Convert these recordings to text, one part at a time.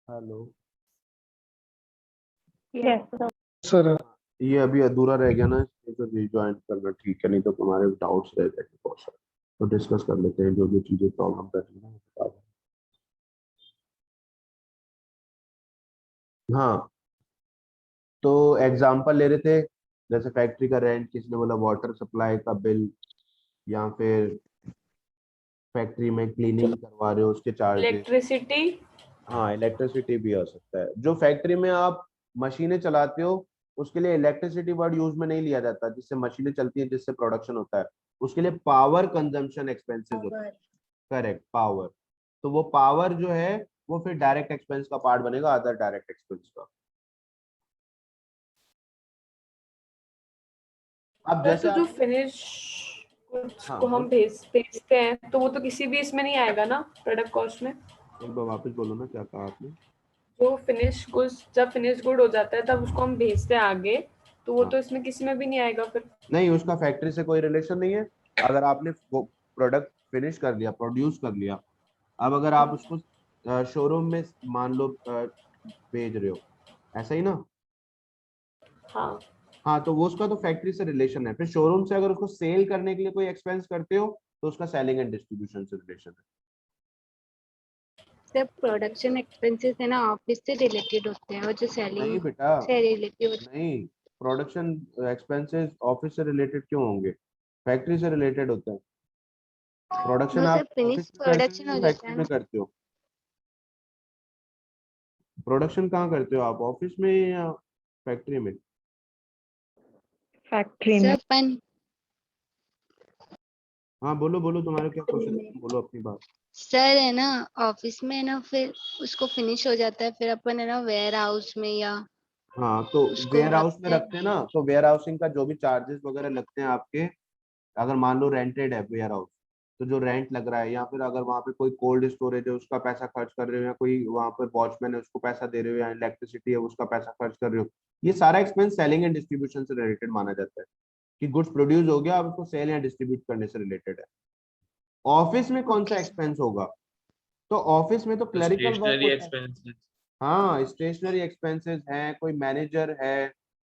Hello yes sir ये अभी अधूरा रह गया ना, इसलिए तो रिज्वाइन करना ठीक है, नहीं तो तुम्हारे डाउट्स रह जाएंगे बहुत सारे। तो डिस्कस कर लेते हैं जो जो चीजें प्रॉब्लम कर रही है वो बता दो। हाँ, तो एग्जांपल ले रहे थे, जैसे फैक्ट्री का रेंट, किसी ने बोला वाटर सप्लाई का बिल, या फिर फैक्ट्री में क्लीनिंग करवा रहे हो उसके चार्जेस। इलेक्ट्रिसिटी। हाँ, इलेक्ट्रिसिटी भी हो सकता है। जो फैक्ट्री में आप मशीनें चलाते हो उसके लिए इलेक्ट्रिसिटी वर्ड यूज में नहीं लिया जाता, जिससे मशीनें चलती हैं, जिससे प्रोडक्शन होता है, उसके लिए पावर कंजम्पशन एक्सपेंसेस होता है। Correct, power. तो वो पावर जो है वो फिर डायरेक्ट एक्सपेंस का पार्ट बनेगा, अदर डायरेक्ट एक्सपेंस का। अब तो जैसे जो आप, फिनिश कुछ हाँ को हम बोल, भेजते हैं तो वो तो किसी भी इसमें नहीं आएगा ना, प्रोडक्ट कॉस्ट में। एक बार वापस बोलो ना, क्या कहा आपने? जो फिनिश गुड्स, जब फिनिश गुड हो जाता है तब उसको हम भेजते हैं आगे, तो वो हाँ, तो इसमें किसी में भी नहीं आएगा फिर। नहीं, उसका फैक्ट्री से कोई रिलेशन नहीं है। अगर आपने वो प्रोडक्ट फिनिश कर लिया, प्रोड्यूस कर लिया, अब अगर आप उसको शोरूम में मान लो भेज रहे हो, ऐसा ही ना? हाँ। हाँ, तो वो उसका तो फैक्ट्री से रिलेशन है। फिर शोरूम से अगर उसको सेल करने के लिए कोई एक्सपेंस करते हो तो उसका सेलिंग एंड डिस्ट्रीब्यूशन से रिलेशन है। सब प्रोडक्शन एक्सपेंसेस है ना, ऑफिस से रिलेटेड होते हैं, और जो नहीं सेलिंग बेटा, से रिलेटेड होते नहीं, प्रोडक्शन एक्सपेंसेस ऑफिस से रिलेटेड क्यों होंगे? फैक्ट्री से रिलेटेड होता है। हैं। प्रोडक्शन वो आप सब फिनिश ऑफिस में करते हो प्रोडक्शन या हो जाता फैक्ट्री है में ना। करते हो? प्रोडक्शन कहाँ करते हो आप, ऑफिस में या फैक्ट्री में? फैक्ट्री में। सब अपन हाँ बोलो बोलो, तुम्हारा क्या क्वेश्चन है, तुम बोलो अपनी बात। सर है ना, ऑफिस में है ना, फिर उसको फिनिश हो जाता है, फिर अपन है ना वेयर हाउस में या हाँ, तो उसको वेयर हाउस में रखते रखते हैं ना, तो वेयर हाउसिंग का जो भी चार्जेस वगैरह लगते हैं आपके, अगर मान लो रेंटेड है वेयर हाउस, तो जो रेंट लग रहा है, या फिर अगर वहाँ पे कोई कोल्ड स्टोरेज है उसका पैसा खर्च कर रहे हो, या कोई वहाँ पे वॉचमैन है उसको पैसा दे रहे हो, या इलेक्ट्रिसिटी है उसका पैसा खर्च कर रहे हो, ये सारा एक्सपेंस सेलिंग एंड डिस्ट्रीब्यूशन से रिलेटेड माना जाता है। कि गुड्स प्रोड्यूस हो गया, अब उसको सेल या डिस्ट्रीब्यूट करने से रिलेटेड है। ऑफिस में कौन सा ओके। एक्सपेंस होगा? तो ऑफिस में तो क्लरिकल वर्क स्टेशनरी होता है। एक्सपेंसेस। हाँ, स्टेशनरी एक्सपेंसेस हैं, कोई मैनेजर है,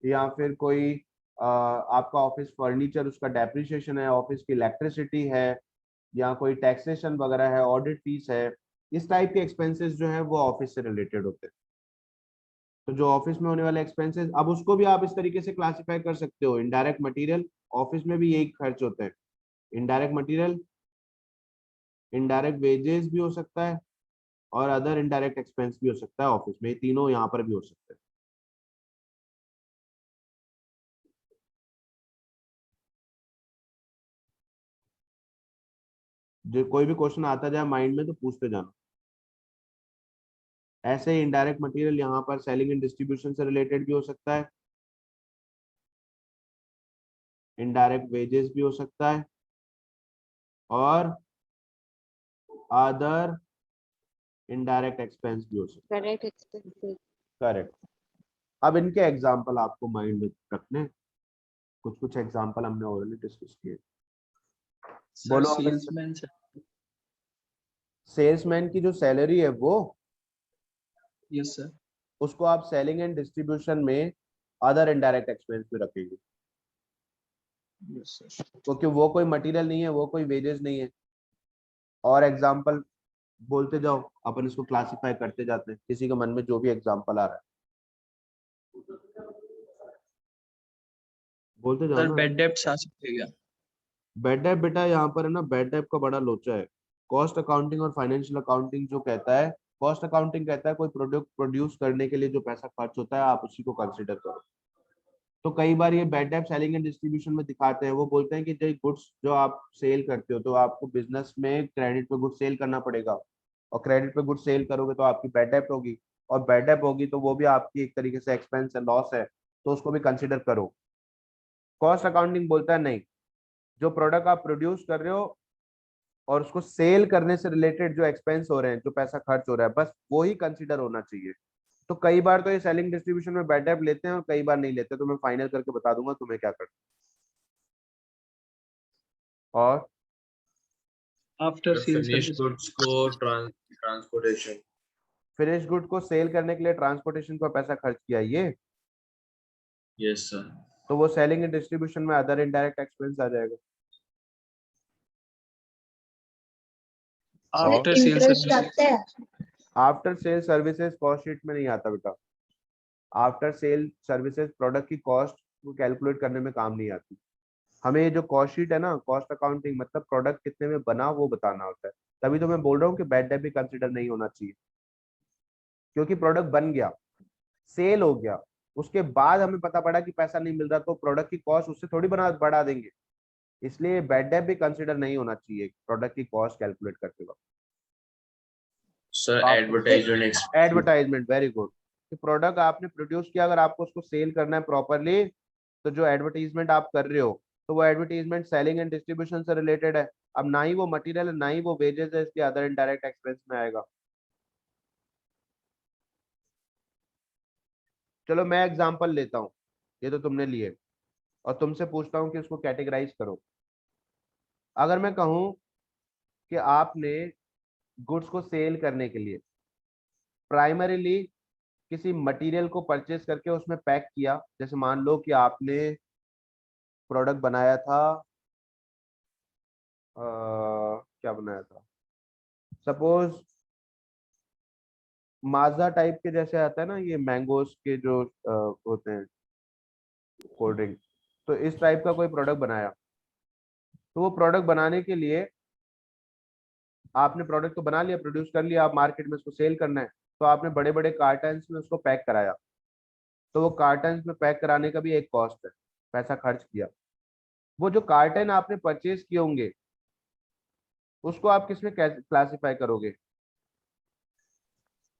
या फिर कोई आपका ऑफिस फर्नीचर, उसका डेप्रिसिएशन है, ऑफिस की इलेक्ट्रिसिटी है, या कोई टैक्सेशन वगैरह है, ऑडिट फीस है। इस टाइप के एक्सपेंसेस जो है वो ऑफिस से रिलेटेड होते हैं। तो जो ऑफिस में होने वाले एक्सपेंसेस, अब उसको भी आप इस तरीके से क्लासिफाई कर सकते हो, इनडायरेक्ट मटेरियल, ऑफिस में भी यही खर्च होते हैं। इनडायरेक्ट मटेरियल, इनडायरेक्ट वेजेस भी हो सकता है, और अदर इनडायरेक्ट एक्सपेंस भी हो सकता है ऑफिस में, ये तीनों यहाँ पर भी हो सकते हैं। जो कोई भी क्वेश्चन आता जाए माइंड में तो पूछते जाना। ऐसे ही इनडायरेक्ट मटेरियल यहाँ पर सेलिंग एंड डिस्ट्रीब्यूशन से रिलेटेड भी हो सकता है, इनडायरेक्ट वेजेस भी हो सकता है, और अदर इनडायरेक्ट एक्सपेंस भी हो सकता करेक्ट एक्सपेंसेस। है। करेक्ट। अब इनके एग्जाम्पल आपको माइंड में रखने, कुछ कुछ एग्जाम्पल हमने ऑलरेडी डिस्कस किए। सर बोलो अगर सेल्समैन से। सेल्समैन की जो सैलरी है वो, यस सर। उसको आप सेलिंग एंड डिस्ट्रीब्यूशन में अदर इनडायरेक्ट एक्सपेंस में रखेंगे, यस सर। क्योंकि वो कोई मटेरियल नहीं है, वो कोई वेजेस नहीं है। और एग्जाम्पल बोलते जाओ, अपन इसको क्लासिफाई करते जाते हैं, किसी के मन में जो भी एग्जाम्पल आ रहा है बोलते जाओ सर ना। बेड डेब्ट्स आ सकते हैं क्या? बेड डेप बेटा, यहाँ पर है ना, बेड डेप का बड़ा लोचा है। कॉस्ट अकाउंटिंग और फाइनेंशियल अकाउंटिंग जो कहता है, कॉस्ट अकाउंटिंग कहता है कोई प्रोडक्ट प्रोड्यूस करने के लिए जो पैसा खर्च होता है आप उसी को कंसिडर करो। तो कई बार ये bad debt selling and distribution में दिखाते हैं, वो बोलते हैं कि जो गुड्स जो आप सेल करते हो, तो आपको बिजनेस में क्रेडिट पे गुड्स सेल करना पड़ेगा, और क्रेडिट पे गुड्स सेल करोगे तो आपकी बेड डेप होगी, और बेड डेप होगी तो वो भी आपकी एक तरीके से एक्सपेंस है, लॉस है, तो उसको भी कंसिडर करो। कॉस्ट अकाउंटिंग बोलता है नहीं, जो प्रोडक्ट आप प्रोड्यूस कर रहे हो और उसको सेल करने से रिलेटेड जो एक्सपेंस हो रहे हैं, जो पैसा खर्च हो रहा है, बस वो ही कंसिडर होना चाहिए। तो कई बार तो ये सेलिंग डिस्ट्रीब्यूशन में बैड डेप लेते हैं और कई बार नहीं लेते, तो मैं फाइनल करके बता दूंगा तुम्हें क्या करना है। और आफ्टर सेल्स फिनिश गुड्स को ट्रांसपोर्टेशन। फिनिश गुड को सेल करने के लिए ट्रांसपोर्टेशन का पैसा खर्च किया ये, यस सर। तो वो सेलिंग एंड डिस्ट्रीब्यूशन में अदर इनडायरेक्ट एक्सपेंस आ जाएगा। After sale service, after sale services cost sheet में नहीं आता बेटा। आफ्टर सेल सर्विसेज प्रोडक्ट की कॉस्ट को कैलकुलेट करने में काम नहीं आती। हमें ये जो कॉस्ट शीट है ना, कॉस्ट अकाउंटिंग मतलब प्रोडक्ट कितने में बना वो बताना होता है। तभी तो मैं बोल रहा हूँ कि बैड डेट भी कंसिडर नहीं होना चाहिए, क्योंकि प्रोडक्ट बन गया, सेल हो गया, उसके बाद हमें पता पड़ा कि पैसा नहीं मिल रहा, तो प्रोडक्ट की कॉस्ट उससे थोड़ी बढ़ा देंगे। इसलिए बैड डेट भी कंसिडर नहीं होना चाहिए प्रोडक्ट की कॉस्ट कैलकुलेट करते वक्त। Sir advertisement, advertisement, very good. कि प्रोडक्ट आपने प्रोड्यूस किया, अगर आपको उसको सेल करना है प्रॉपरली, तो जो एडवर्टाइजमेंट आप कर रहे हो, तो वो एडवर्टाइजमेंट सेलिंग एंड डिस्ट्रीब्यूशन से रिलेटेड है। अब ना ही वो मटेरियल है, ना ही वो वेजेस है, इसलिए अदर इनडायरेक्ट एक्सपेंस में आएगा। चलो मैं एग्जांपल लेता हूँ, ये तो तुमने लिए, और तुमसे पूछता हूँ कि उसको कैटेगराइज करो। अगर मैं कहूँ कि आपने गुड्स को सेल करने के लिए प्राइमरीली किसी मटेरियल को परचेज करके उसमें पैक किया, जैसे मान लो कि आपने प्रोडक्ट बनाया था, क्या बनाया था, सपोज माजा टाइप के जैसे आता है ना, ये मैंगोस के जो होते हैं कोल्ड ड्रिंक, तो इस टाइप का कोई प्रोडक्ट बनाया। तो वो प्रोडक्ट बनाने के लिए आपने प्रोडक्ट तो बना लिया, प्रोड्यूस कर लिया, आप मार्केट में उसको सेल करना है, तो आपने बड़े बड़े कार्टन्स में उसको पैक कराया। तो वो कार्टन्स में पैक कराने का भी एक कॉस्ट है, पैसा खर्च किया। वो जो कार्टन आपने परचेज किए होंगे, उसको आप किसमें क्लासिफाई करोगे?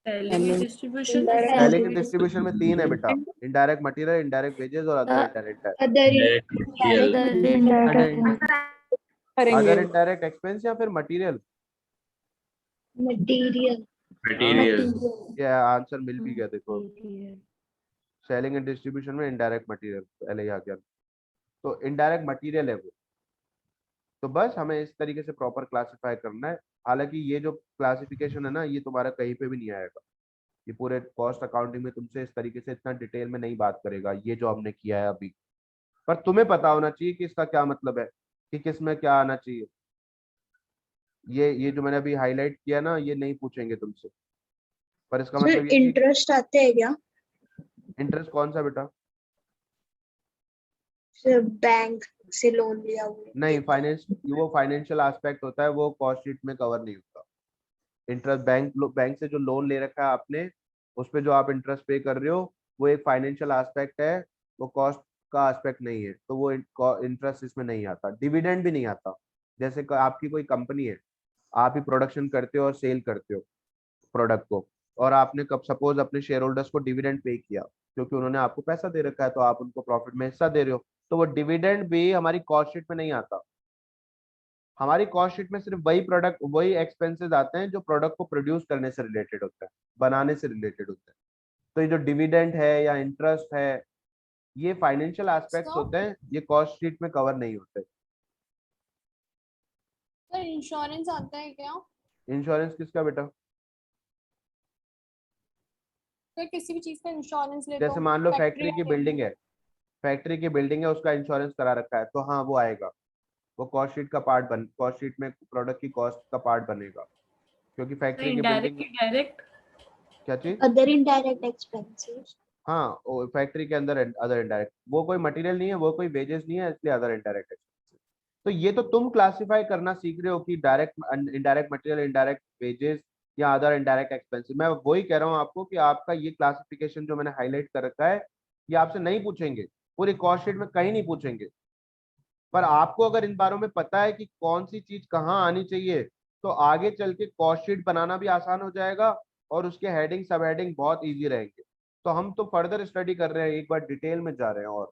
Selling and distribution. Selling and distribution में तीन है बेटा, इनडायरेक्ट मटेरियल, इनडायरेक्ट वेजेस और other indirect. Other indirect expense या फिर मटेरियल? मटेरियल। ये आंसर मिल भी गया, देखो सेलिंग एंड डिस्ट्रीब्यूशन में इनडायरेक्ट मटेरियल पहले आ गया, तो इनडायरेक्ट मटेरियल है वो। तो बस हमें इस तरीके से प्रॉपर क्लासिफाई करना है। हालांकि ये जो क्लासिफिकेशन है ना, ये तुम्हारा कहीं पे भी नहीं आएगा, ये पूरे कॉस्ट अकाउंटिंग में तुमसे इस तरीके से इतना डिटेल में नहीं बात करेगा, ये जो हमने किया है अभी। पर तुम्हें पता होना चाहिए कि इसका क्या मतलब है, कि किस में क्या आना चाहिए। ये जो मैंने अभी हाईलाइट किया ना, ये नहीं पूछेंगे तुमसे, पर इसका मतलब ये इंटरेस्ट आते हैं क्या? इंटरेस्ट कौन सा बेटा? बैंक से लोन लिया हुआ नहीं, वो फाइनेंशियल एस्पेक्ट होता है, वो कॉस्ट शीट में कवर नहीं होता। इंटरेस्ट बैंक से जो लोन ले रखा है आपने, उस पे जो आप इंटरेस्ट पे कर रहे हो, वो एक फाइनेंशियल एस्पेक्ट है, वो कॉस्ट का एस्पेक्ट नहीं है, तो वो इंटरेस्ट इसमें नहीं आता। डिविडेंड भी नहीं आता। जैसे आपकी कोई कंपनी है, आप ही प्रोडक्शन करते हो और सेल करते हो प्रोडक्ट को, और आपने कब सपोज अपने शेयर होल्डर्स को डिविडेंड पे किया, क्योंकि उन्होंने आपको पैसा दे रखा है, तो आप उनको प्रॉफिट में हिस्सा दे रहे हो, तो वो डिविडेंड भी हमारी कॉस्ट शीट में नहीं आता। हमारी कॉस्ट शीट में सिर्फ वही एक्सपेंसेस आते हैं जो प्रोडक्ट को प्रोड्यूस करने से रिलेटेड होता है, बनाने से रिलेटेड होता है। तो ये जो डिविडेंड है या इंटरेस्ट है, ये फाइनेंशियल एस्पेक्ट्स होते हैं, ये कॉस्ट शीट में कवर नहीं होते। सर इंश्योरेंस आता है क्या? इंश्योरेंस किसका बेटा? सर किसी भी चीज का इंश्योरेंस लेते जैसे हो, मान लो फैक्ट्री फैक्ट्री की बिल्डिंग है, उसका इंश्योरेंस करा रखा है, तो हाँ वो आएगा, वो कॉस्ट शीट में प्रोडक्ट की कॉस्ट का पार्ट बनेगा, क्योंकि फैक्ट्री की बिल्डिंग। Indirect direct. क्या चीज? Other indirect expenses. हाँ, फैक्ट्री के अंदर अदर इनडायरेक्ट, वो कोई मटेरियल नहीं है, वो कोई वेजेस नहीं है, इसलिए अदर इनडायरेक्ट एक्सपेंसेस। तो ये तो तुम क्लासिफाई करना सीख रहे हो कि direct indirect material, indirect wages या अदर इनडायरेक्ट एक्सपेंसेस। मैं वही कह रहा हूँ आपको कि आपका ये क्लासिफिकेशन जो मैंने हाईलाइट कर रखा है, ये आपसे नहीं पूछेंगे, पूरी कॉस्ट शीट में कहीं नहीं पूछेंगे। पर आपको अगर इन बारों में पता है कि कौन सी चीज कहाँ आनी चाहिए, तो आगे चल के कॉस्ट शीट बनाना भी आसान हो जाएगा, और उसके हेडिंग सब हेडिंग बहुत इजी रहेंगे। तो हम तो फर्दर स्टडी कर रहे हैं, एक बार डिटेल में जा रहे हैं,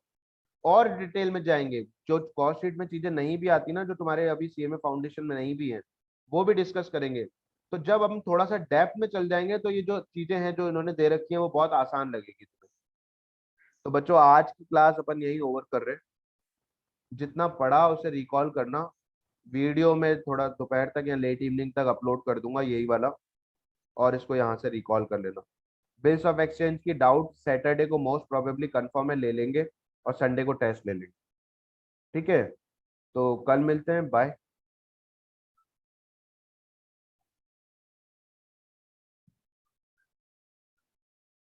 और डिटेल में जाएंगे। जो कॉस्ट शीट में चीजें नहीं भी आती ना, जो तुम्हारे अभी सीएमए फाउंडेशन में नहीं भी है, वो भी डिस्कस करेंगे। तो जब हम थोड़ा सा डेप्थ में चल जाएंगे, तो ये जो चीजें हैं जो इन्होंने दे रखी हैं, वो बहुत आसान लगेगी तुम्हें। तो बच्चों, आज की क्लास अपन यही ओवर कर रहे हैं। जितना पढ़ा उसे रिकॉल करना। वीडियो में थोड़ा दोपहर तक या लेट इवनिंग तक अपलोड कर दूंगा यही वाला, और इसको यहाँ से रिकॉल कर लेना। बिल्स ऑफ एक्सचेंज की डाउट सैटरडे को मोस्ट प्रोबेबली कंफर्म है ले लेंगे और संडे को टेस्ट ले लेंगे। ठीक है, तो कल मिलते हैं, बाय।